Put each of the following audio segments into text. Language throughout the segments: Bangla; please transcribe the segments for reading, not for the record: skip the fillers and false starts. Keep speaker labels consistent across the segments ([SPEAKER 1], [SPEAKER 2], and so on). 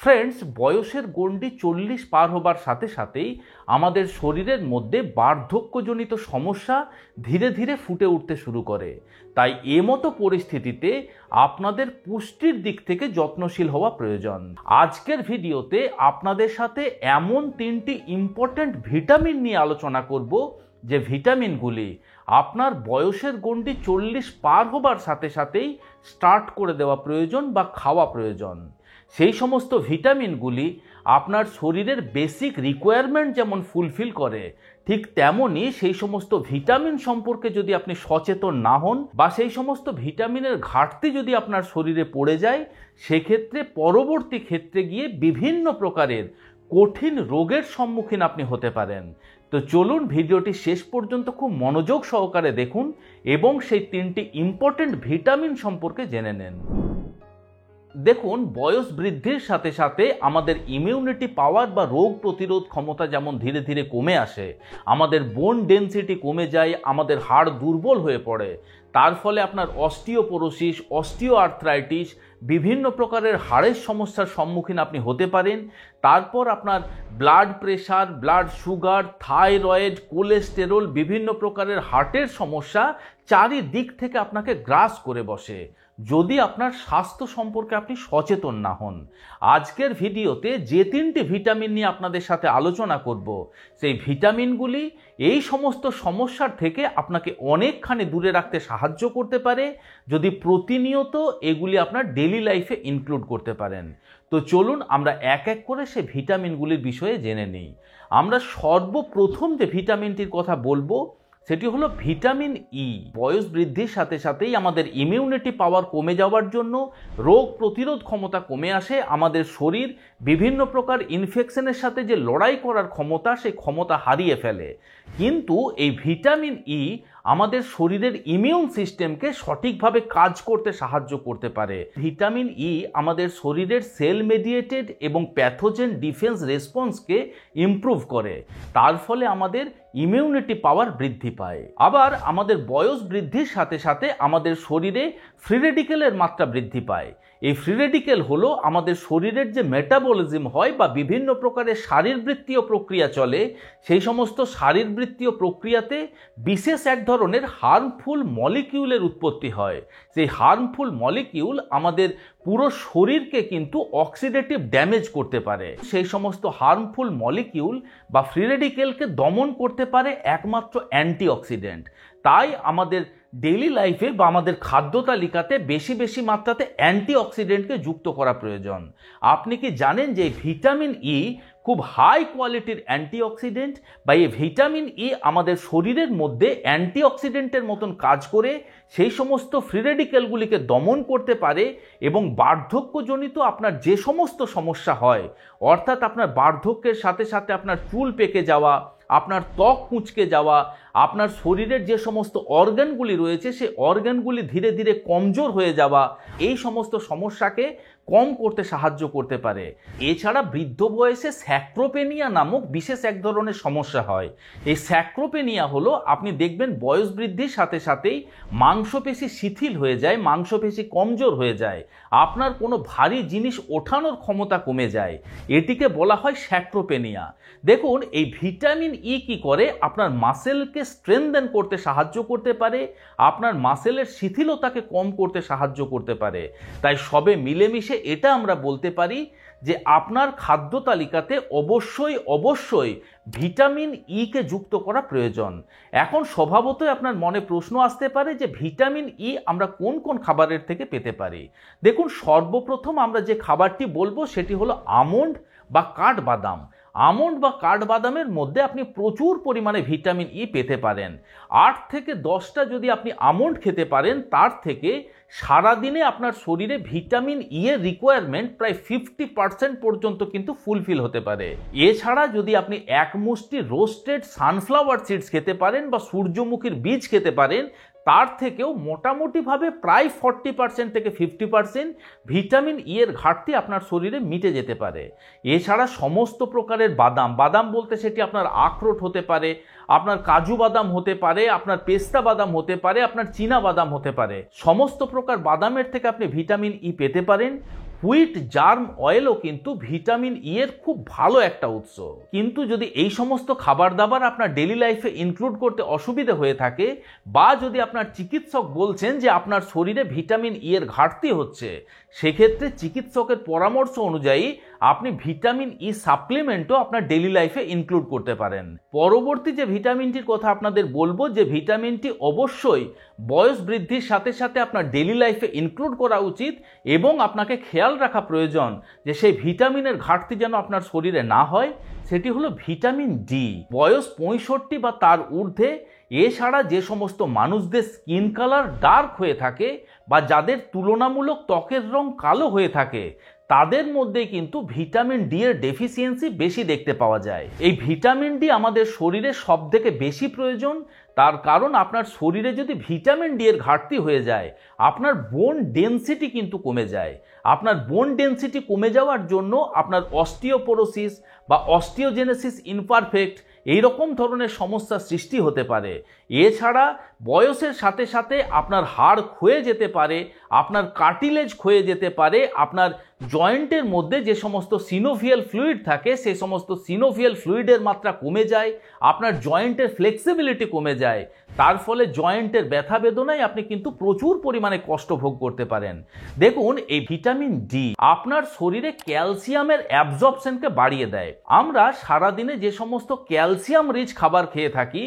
[SPEAKER 1] ফ্রেন্ডস, বয়সের গণ্ডি 40 পার হবার সাথে সাথেই আমাদের শরীরের মধ্যে বার্ধক্যজনিত সমস্যা ধীরে ধীরে ফুটে উঠতে শুরু করে। তাই এমতো পরিস্থিতিতে আপনাদের পুষ্টির দিক থেকে যত্নশীল হওয়া প্রয়োজন। আজকের ভিডিওতে আপনাদের সাথে এমন 3টি ইম্পর্ট্যান্ট ভিটামিন নিয়ে আলোচনা করব যে ভিটামিনগুলি আপনার বয়সের গণ্ডি 40 পার হবার সাথে সাথেই স্টার্ট করে দেওয়া প্রয়োজন বা খাওয়া প্রয়োজন। সেই সমস্ত ভিটামিনগুলি আপনার শরীরের বেসিক রিকোয়ারমেন্ট যেমন ফুলফিল করে, ঠিক তেমনই সেই সমস্ত ভিটামিন সম্পর্কে যদি আপনি সচেতন না হন বা সেই সমস্ত ভিটামিনের ঘাটতি যদি আপনার শরীরে পড়ে যায়, সেক্ষেত্রে পরবর্তী ক্ষেত্রে গিয়ে বিভিন্ন প্রকারের কঠিন রোগের সম্মুখীন আপনি হতে পারেন। তো চলুন ভিডিওটি শেষ পর্যন্ত খুব মনোযোগ সহকারে দেখুন এবং সেই 3টি ইম্পর্টেন্ট ভিটামিন সম্পর্কে জেনে নেন। দেখুন, বয়স বৃদ্ধির সাথে সাথে আমাদের ইমিউনিটি পাওয়ার বা রোগ প্রতিরোধ ক্ষমতা যেমন ধীরে ধীরে কমে আসে, আমাদের বোন ডেনসিটি কমে যায়, আমাদের হাড় দুর্বল হয়ে পড়ে। তার ফলে আপনার অস্টিওপোরোসিস, অস্টিও আর্থ্রাইটিস, বিভিন্ন প্রকারের হাড়ের সমস্যার সম্মুখীন আপনি হতে পারেন। তারপর আপনার blood pressure, blood sugar, thyroid, cholesterol, বিভিন্ন প্রকারের হার্টের সমস্যা চারিদিক থেকে আপনাকে গ্রাস করে বসে যদি আপনার স্বাস্থ্য সম্পর্কে আপনি সচেতন না হন। আজকের ভিডিওতে যে 3টি ভিটামিন নিয়ে আপনাদের সাথে আলোচনা করব, সেই ভিটামিনগুলি এই সমস্ত সমস্যার থেকে আপনাকে অনেকখানি দূরে রাখতে সাহায্য করতে পারে যদি প্রতিনিয়ত এগুলি আপনার ডেইলি লাইফে ইনক্লুড করতে পারেন। তো চলুন আমরা এক এক করে সেই ভিটামিনগুলির বিষয়ে জেনে নিই। আমরা সর্বপ্রথম যে ভিটামিনটির কথা বলবো সেটি হলো ভিটামিন ই। বয়স বৃদ্ধির সাথে সাথেই আমাদের ইমিউনিটি পাওয়ার কমে যাওয়ার জন্য রোগ প্রতিরোধ ক্ষমতা কমে আসে, আমাদের শরীর বিভিন্ন প্রকার ইনফেকশনের সাথে যে লড়াই করার ক্ষমতা, সেই ক্ষমতা হারিয়ে ফেলে। কিন্তু এই ভিটামিন ই আমাদের শরীরের ইমিউন সিস্টেমকে সঠিকভাবে কাজ করতে সাহায্য করতে পারে। ভিটামিন ই আমাদের শরীরের সেল মেডিয়েটেড এবং প্যাথোজেন ডিফেন্স রেসপন্সকে ইমপ্রুভ করে, তার ফলে আমাদের ইমিউনিটি পাওয়ার বৃদ্ধি পায়। আবার আমাদের বয়স বৃদ্ধির সাথে সাথে আমাদের শরীরে ফ্রি রেডিকেলের মাত্রা বৃদ্ধি পায়। এই ফ্রি রেডিকেল হলো আমাদের শরীরের যে মেটাবলিজম হয় বা বিভিন্ন প্রকারের শারীরবৃত্তীয় প্রক্রিয়া চলে, সেই সমস্ত শারীরবৃত্তীয় প্রক্রিয়াতে বিশেষ এক ধরনের হার্মফুল মলিকিউলের উৎপত্তি হয়। সেই হার্মফুল মলিকিউল আমাদের পুরো শরীরকে কিন্তু অক্সিডেটিভ ড্যামেজ করতে পারে। সেই সমস্ত হার্মফুল মলিকিউল বা ফ্রি রেডিকেলকে দমন করতে পারে একমাত্র অ্যান্টিঅক্সিডেন্ট। তাই আমাদের ডেইলি লাইফে বা আমাদের খাদ্য তালিকাতে বেশি বেশি মাত্রাতে অ্যান্টিঅক্সিডেন্টকে যুক্ত করা প্রয়োজন। আপনি কি জানেন যে ভিটামিন ই খুব হাই কোয়ালিটির অ্যান্টিঅক্সিডেন্ট, বা এই ভিটামিন ই আমাদের শরীরের মধ্যে অ্যান্টিঅক্সিডেন্টের মতন কাজ করে সেই সমস্ত ফ্রি রেডিকেলগুলিকে দমন করতে পারে এবং বার্ধক্যজনিত আপনার যে সমস্ত সমস্যা হয়, অর্থাৎ আপনার বার্ধক্যের সাথে সাথে আপনার চুল পেকে যাওয়া, আপনার ত্বক কুঁচকে যাওয়া, আপনার শরীরের যে সমস্ত অর্গানগুলি রয়েছে সেই অর্গানগুলি ধীরে ধীরে কমজোর হয়ে যাওয়া, এই সমস্ত সমস্যাকে কম করতে সাহায্য করতে পারে। এছাড়া বৃদ্ধ বয়সে স্যাক্রোপেনিয়া নামক বিশেষ এক ধরনের সমস্যা হয়। এই স্যাক্রোপেনিয়া হলো, আপনি দেখবেন বয়স বৃদ্ধির সাথে সাথেই মাংসপেশি শিথিল হয়ে যায়, মাংসপেশি কমজোর হয়ে যায়, আপনার কোনো ভারী জিনিস ওঠানোর ক্ষমতা কমে যায়। এটিকে বলা হয় স্যাক্রোপেনিয়া। দেখুন, এই ভিটামিন ই কি করে, আপনার মাসেলকে স্ট্রেনদেন করতে সাহায্য করতে পারে, আপনার মাসেলের শিথিলতাকে কম করতে সাহায্য করতে পারে। তাই সবে মিলেমিশে এটা আমরা বলতে পারি যে আপনার খাদ্য তালিকাতে অবশ্যই অবশ্যই ভিটামিন ই কে যুক্ত করা প্রয়োজন। এখন স্বভাবতই আপনার মনে প্রশ্ন আসতে পারে যে ভিটামিন ই আমরা কোন কোন খাবারের থেকে পেতে পারি। দেখুন, সর্বপ্রথম আমরা যে খাবারটি বলবো সেটি হলো আমন্ড বা কাঠবাদাম। আমন্ড বা কাঠবাদামের মধ্যে আপনি প্রচুর পরিমাণে ভিটামিন ই পেতে পারেন। 8 থেকে 10টা যদি আপনি আমন্ড খেতে পারেন, তার থেকে সারাদিনে আপনার শরীরে ভিটামিন ই এর রিকোয়ারমেন্ট প্রায় 50% পর্যন্ত কিন্তু ফুলফিল হতে পারে। এছাড়া যদি আপনি এক মুষ্টি রোস্টেড সানফ্লাওয়ার সিডস খেতে পারেন বা সূর্যমুখীর বীজ খেতে পারেন, তার থেকেও মোটামুটিভাবে প্রায় 40% থেকে 50% ভিটামিন ই এর ঘাটতি আপনার শরীরে মিটে যেতে পারে। এছাড়া সমস্ত প্রকারের বাদাম, বাদাম বলতে সেটি আপনার আখরোট হতে পারে, আপনার কাজু বাদাম হতে পারে, আপনার পেস্তা বাদাম হতে পারে, আপনার চীনা বাদাম হতে পারে, সমস্ত প্রকার বাদামের থেকে আপনি ভিটামিন ই পেতে পারেন। হুইট জার্ম অয়েলও কিন্তু ভিটামিন ই এর খুব ভালো একটা উৎস। কিন্তু যদি এই সমস্ত খাবার দাবার আপনার ডেইলি লাইফে ইনক্লুড করতে অসুবিধা হয়ে থাকে, বা যদি আপনার চিকিৎসক বলছেন যে আপনার শরীরে ভিটামিন ই এর ঘাটতি হচ্ছে, সেক্ষেত্রে চিকিৎসকের পরামর্শ অনুযায়ী আপনি ভিটামিন ই সাপ্লিমেন্টও আপনার ডেইলি লাইফে ইনক্লুড করতে পারেন। পরবর্তী যে ভিটামিনটির কথা আপনাদের বলবো, যে ভিটামিনটি অবশ্যই বয়স বৃদ্ধির সাথে সাথে আপনার ডেইলি লাইফে ইনক্লুড করা উচিত এবং আপনাকে খেয়াল রাখা প্রয়োজন যে সেই ভিটামিনের ঘাটতি যেন আপনার শরীরে না হয়, সেটি হলো ভিটামিন ডি। বয়স 65 বা তার ঊর্ধ্বে, এছাড়া যে সমস্ত মানুষদের স্কিন কালার ডার্ক হয়ে থাকে বা যাদের তুলনামূলক ত্বকের রং কালো হয়ে থাকে, তাদের মধ্যে কিন্তু ভিটামিন ডি এর ডেফিসিয়েন্সি বেশি দেখতে পাওয়া যায়। এই ভিটামিন ডি আমাদের শরীরে সবথেকে বেশি প্রয়োজন, তার কারণ আপনার শরীরে যদি ভিটামিন ডি এর ঘাটতি হয়ে যায়, আপনার বোন ডেনসিটি কিন্তু কমে যায়। আপনার বোন ডেনসিটি কমে যাওয়ার জন্য আপনার অস্টিওপোরোসিস বা অস্টিওজেনেসিস ইমপারফেক্ট এইরকম ধরনের সমস্যার সৃষ্টি হতে পারে। এছাড়া বয়সের সাথে সাথে আপনার হাড় ক্ষয়ে যেতে পারে, আপনার কার্টিলেজ ক্ষয়ে যেতে পারে, আপনার জয়েন্টের মধ্যে যে সমস্ত সিনোভিয়াল ফ্লুইড থাকে সেই সমস্ত সিনোভিয়াল ফ্লুইডের মাত্রা কমে যায়, আপনার জয়েন্টের ফ্লেক্সিবিলিটি কমে যায়, তার ফলে জয়েন্টের ব্যথা বেদনায় আপনি কিন্তু প্রচুর পরিমাণে কষ্ট ভোগ করতে পারেন। দেখুন, এই ভিটামিন ডি আপনার শরীরে ক্যালসিয়ামের অ্যাবজর্পশনকে বাড়িয়ে দেয়। আমরা সারাদিনে যে সমস্ত ক্যালসিয়াম রিচ খাবার খেয়ে থাকি,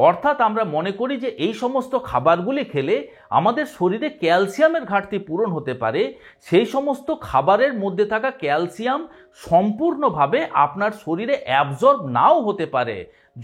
[SPEAKER 1] অর্থাৎ আমরা মনে করি যে এই সমস্ত খাবারগুলি খেলে আমাদের শরীরে ক্যালসিয়ামের ঘাটতি পূরণ হতে পারে, সেই সমস্ত খাবারের মধ্যে থাকা ক্যালসিয়াম সম্পূর্ণভাবে আপনার শরীরে অ্যাবজর্ব নাও হতে পারে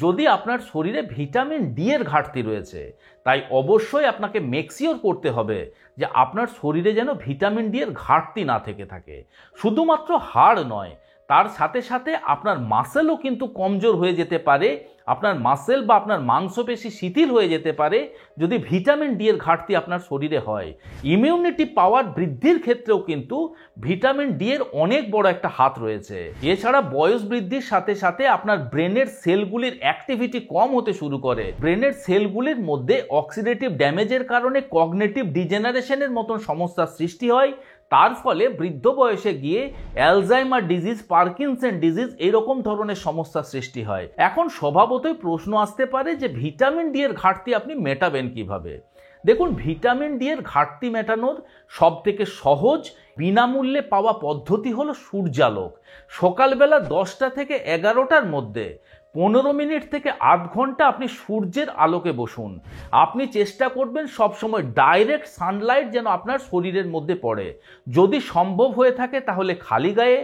[SPEAKER 1] যদি আপনার শরীরে ভিটামিন ডি এর ঘাটতি রয়েছে। তাই অবশ্যই আপনাকে মেকশিওর করতে হবে যে আপনার শরীরে যেন ভিটামিন ডি এর ঘাটতি না থেকে থাকে। শুধুমাত্র হাড় নয়, তার সাথে সাথে আপনার মাসেলও কিন্তু কমজোর হয়ে যেতে পারে, আপনার মাসেল বা আপনার মাংসপেশি শিথিল হয়ে যেতে পারে যদি ভিটামিন ডি এর ঘাটতি আপনার শরীরে হয়। ইমিউনিটি পাওয়ার বৃদ্ধির ক্ষেত্রেও কিন্তু ভিটামিন ডি এর অনেক বড় একটা হাত রয়েছে। এছাড়া বয়স বৃদ্ধির সাথে সাথে আপনার ব্রেনের সেলগুলির অ্যাক্টিভিটি কম হতে শুরু করে। ব্রেনের সেলগুলির মধ্যে অক্সিডেটিভ ড্যামেজের কারণে কগনিটিভ ডিজেনারেশনের মতন সমস্যার সৃষ্টি হয়, তার ফলে বৃদ্ধ বয়সে গিয়ে অ্যালজাইমার ডিজিজ, পার্কিনসন ডিজিজ এইরকম ধরনের সমস্যার সৃষ্টি হয়। এখন স্বভাবতই প্রশ্ন আসতে পারে যে ভিটামিন ডি এর ঘাটতি আপনি মেটাবেন কিভাবে? দেখুন, ভিটামিন ডি এর ঘাটতি মেটানোর সবথেকে সহজ বিনামূল্যে পাওয়া পদ্ধতি হলো সূর্যালোক। সকালবেলা 10টা থেকে 11টার মধ্যে 15 মিনিট থেকে আধ ঘন্টা আপনি সূর্যের আলোকে বসুন। আপনি চেষ্টা করবেন সবসময় ডাইরেক্ট সানলাইট যেন আপনার শরীরের মধ্যে পড়ে। যদি সম্ভব হয়ে থাকে তাহলে খালি গায়ে,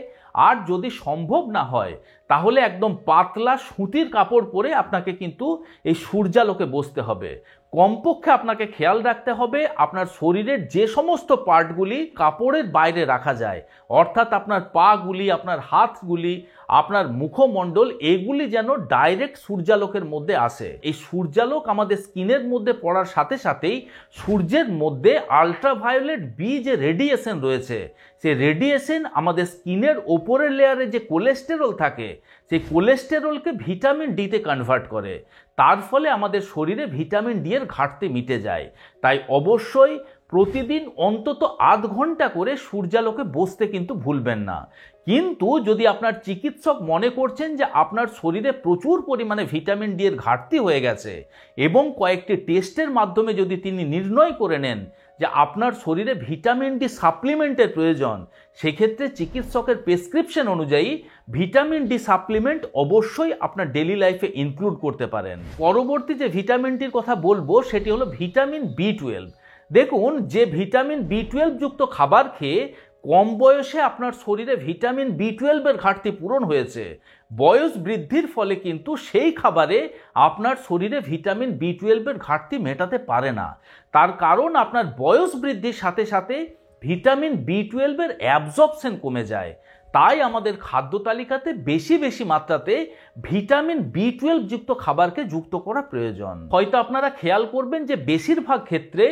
[SPEAKER 1] আর যদি সম্ভব না হয় তাহলে একদম পাতলা সুতির কাপড় পরে আপনাকে কিন্তু এই সূর্যালোকে বসতে হবে। কমপক্ষে আপনাকে খেয়াল রাখতে হবে আপনার শরীরের যে সমস্ত পার্টগুলি কাপড়ের বাইরে রাখা যায়, অর্থাৎ আপনার পাগুলি, আপনার হাতগুলি, আপনার মুখমণ্ডল, এগুলি যেন ডাইরেক্ট সূর্যালোকের মধ্যে আসে। এই সূর্যালোক আমাদের স্কিনের মধ্যে পড়ার সাথে সাথেই সূর্যের মধ্যে আলট্রাভায়োলেট বি যে রেডিয়েশন রয়েছে, সেই রেডিয়েশন আমাদের স্কিনের ওপরের লেয়ারে যে কোলেস্টেরল থাকে, সেই কোলেস্টেরলকে ভিটামিন ডিতে কনভার্ট করে। তার ফলে আমাদের শরীরে ভিটামিন ডি এর ঘাটতি মিটে যায়। তাই অবশ্যই প্রতিদিন অন্তত আধ ঘন্টা করে সূর্যালোকে বসতে কিন্তু ভুলবেন না। কিন্তু যদি আপনার চিকিৎসক মনে করছেন যে আপনার শরীরে প্রচুর পরিমাণে ভিটামিন ডি এর ঘাটতি হয়ে গেছে এবং কয়েকটি টেস্টের মাধ্যমে যদি তিনি নির্ণয় করে নেন যে আপনার শরীরে ভিটামিন ডি সাপ্লিমেন্টের প্রয়োজন, সেক্ষেত্রে চিকিৎসকের প্রেসক্রিপশন অনুযায়ী ভিটামিন ডি সাপ্লিমেন্ট অবশ্যই আপনার ডেইলি লাইফে ইনক্লুড করতে পারেন। পরবর্তী যে ভিটামিনটির কথা বলবো সেটি হলো ভিটামিন বি12। দেখুন, যে ভিটামিন বি12 যুক্ত খাবার খেয়ে কম বয়সে আপনার শরীরে ভিটামিন বি12 এর ঘাটতি পূরণ হয়েছে, বয়স বৃদ্ধির ফলে কিন্তু সেই খাবারে আপনার শরীরে ভিটামিন বি12 এর ঘাটতি মেটাতে পারে না। তার কারণ আপনার বয়স বৃদ্ধির সাথে সাথে ভিটামিন বি12 এর অ্যাবজর্পশন কমে যায়। তাই আমাদের খাদ্য তালিকাতে বেশি বেশি মাত্রাতে ভিটামিন বি12 যুক্ত খাবারকে যুক্ত করা প্রয়োজন। হয়তো আপনারা খেয়াল করবেন যে বেশিরভাগ ক্ষেত্রে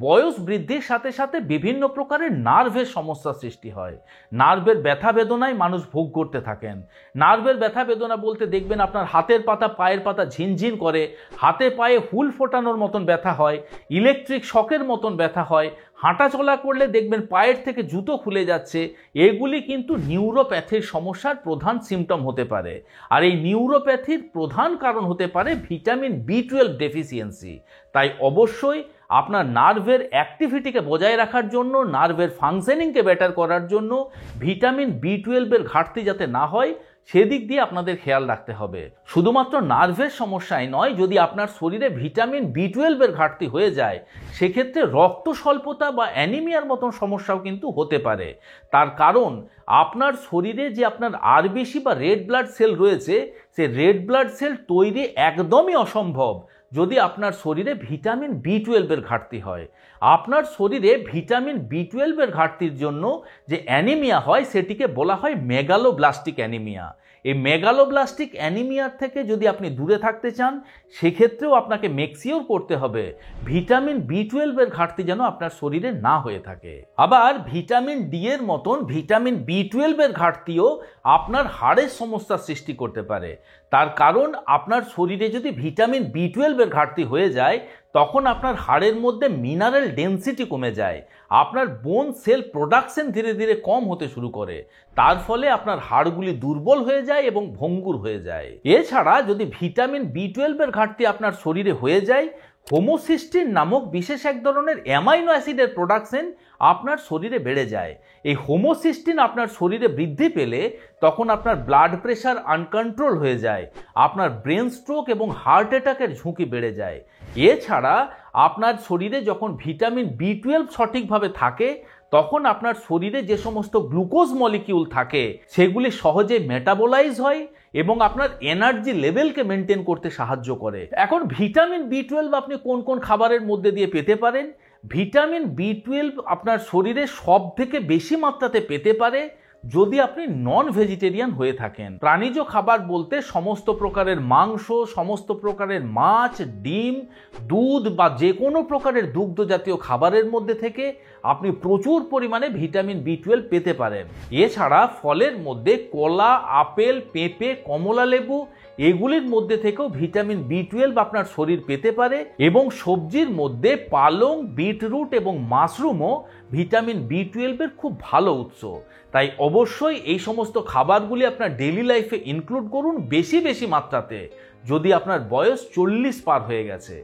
[SPEAKER 1] বয়স বৃদ্ধির সাথে সাথে বিভিন্ন প্রকারের নার্ভের সমস্যা সৃষ্টি হয়। নার্ভের ব্যথা বেদনায় মানুষ ভোগ করতে থাকেন। নার্ভের ব্যথা বেদনা বলতে দেখবেন আপনার হাতের পাতা, পায়ের পাতা ঝিনঝিন করে, হাতে পায়ে হুল ফোটানোর মতন ব্যথা হয়, ইলেকট্রিক শকের মতন ব্যথা হয়, হাঁটাচলা করলে দেখবেন পায়ের থেকে জুতো খুলে যাচ্ছে, এগুলি কিন্তু নিউরোপ্যাথির সমস্যার প্রধান সিমটম হতে পারে। আর এই নিউরোপ্যাথির প্রধান কারণ হতে পারে ভিটামিন B12 ডেফিসিয়েন্সি। তাই অবশ্যই আপনার নার্ভের অ্যাক্টিভিটিকে বজায় রাখার জন্য, নার্ভের ফাংশনিংকে বেটার করার জন্য ভিটামিন B12 এর ঘাটতি যাতে না হয় সেদিক দিয়ে আপনাদের খেয়াল রাখতে হবে। শুধুমাত্র নার্ভের সমস্যাই নয়, যদি আপনার শরীরে ভিটামিন B12 এর ঘাটতি হয়ে যায় সেক্ষেত্রে রক্ত স্বল্পতা বা অ্যানিমিয়ার মতন সমস্যাও কিন্তু হতে পারে। তার কারণ আপনার শরীরে যে আপনার আরবিসি বা রেড ব্লাড সেল রয়েছে, সে রেড ব্লাড সেল তৈরি একদমই অসম্ভব যদি আপনার শরীরে ভিটামিন B12 এর ঘাটতি হয়। আপনার শরীরে ভিটামিন B12 এর ঘাটতির জন্য যে অ্যানিমিয়া হয় সেটিকে বলা হয় মেগালোব্লাস্টিক অ্যানিমিয়া। এই মেগালোব্লাস্টিক অ্যানিমিয়ার থেকে যদি আপনি দূরে থাকতে চান সেক্ষেত্রেও আপনাকে মেকশিওর করতে হবে ভিটামিন B12 এর ঘাটতি যেন আপনার শরীরে না হয়ে থাকে। আবার ভিটামিন ডি এর মতন ভিটামিন B12 এর ঘাটতিও আপনার হাড়ের সমস্যার সৃষ্টি করতে পারে। তার কারণ আপনার শরীরে যদি ভিটামিন B12 এর ঘাটতি হয়ে যায় তখন আপনার হাড়ের মধ্যে মিনারেল ডেনসিটি কমে যায়, আপনার বোন সেল প্রোডাকশন ধীরে ধীরে কম হতে শুরু করে, তার ফলে আপনার হাড়গুলি দুর্বল হয়ে যায় এবং ভঙ্গুর হয়ে যায়। এছাড়া যদি ভিটামিন B12 এর ঘাটতি আপনার শরীরে হয়ে যায়, হোমোসিস্টিন নামক বিশেষ এক ধরনের অ্যামাইনো অ্যাসিডের প্রোডাকশন আপনার শরীরে বেড়ে যায়। এই হোমোসিস্টিন আপনার শরীরে বৃদ্ধি পেলে তখন আপনার ব্লাড প্রেশার আনকন্ট্রোল হয়ে যায়, আপনার ব্রেন স্ট্রোক এবং হার্ট অ্যাটাকের ঝুঁকি বেড়ে যায়। এছাড়া আপনার শরীরে যখন ভিটামিন B12 সঠিকভাবে থাকে তখন আপনার শরীরে যে সমস্ত গ্লুকোজ মলিকিউল থাকে সেগুলি সহজে মেটাবোলাইজ হয় এবং আপনার এনার্জি লেভেলকে মেনটেন করতে সাহায্য করে। এখন ভিটামিন B12 আপনি কোন কোন খাবারের মধ্যে দিয়ে পেতে পারেন? ভিটামিন B12 আপনার শরীরে সব থেকে বেশি মাত্রাতে পেতে পারে যদি আপনি নন ভেজিটেরিয়ান হয়ে থাকেন। প্রাণীজ খাবার বলতে সমস্ত প্রকারের মাংস, সমস্ত প্রকারের মাছ, ডিম, দুধ বা যে কোনো প্রকারের দুগ্ধ জাতীয় খাবারের মধ্যে থেকে আপনি প্রচুর পরিমাণে ভিটামিন B12 পেতে পারেন। এছাড়া ফলের মধ্যে কলা, আপেল, পেঁপে, কমলা লেবু এগুলির মধ্যে থেকেও ভিটামিন B12 আপনার শরীর পেতে পারে এবং সবজির মধ্যে পালং, বিটরুট এবং মাশরুমও ভিটামিন B12 এর খুব ভালো উৎস। তাই অবশ্যই এই সমস্ত খাবারগুলি আপনার ডেইলি লাইফে ইনক্লুড করুন বেশি বেশি মাত্রাতে যদি আপনার বয়স 40 পার হয়ে গেছে।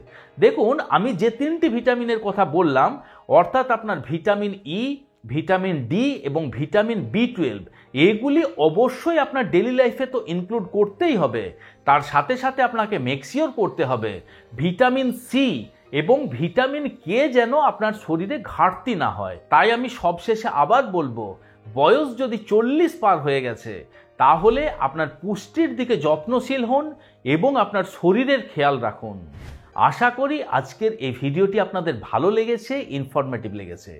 [SPEAKER 1] দেখুন, আমি যে তিনটি ভিটামিনের কথা বললাম অর্থাৎ আপনার ভিটামিন ই, ভিটামিন ডি এবং ভিটামিন B12 এগুলি অবশ্যই আপনার ডেইলি লাইফে তো ইনক্লুড করতেই হবে। তার সাথে সাথে আপনাকে মেকশিওর করতে হবে ভিটামিন সি এবং ভিটামিন কে যেন আপনার শরীরে ঘাটতি না হয়। তাই আমি সবশেষে আবার বলবো, বয়স যদি 40 পার হয়ে গেছে তাহলে আপনার পুষ্টির দিকে যত্নশীল হন এবং আপনার শরীরের খেয়াল রাখুন। আশা করি আজকের এই ভিডিওটি আপনাদের ভালো লেগেছে, ইনফরমেটিভ লেগেছে।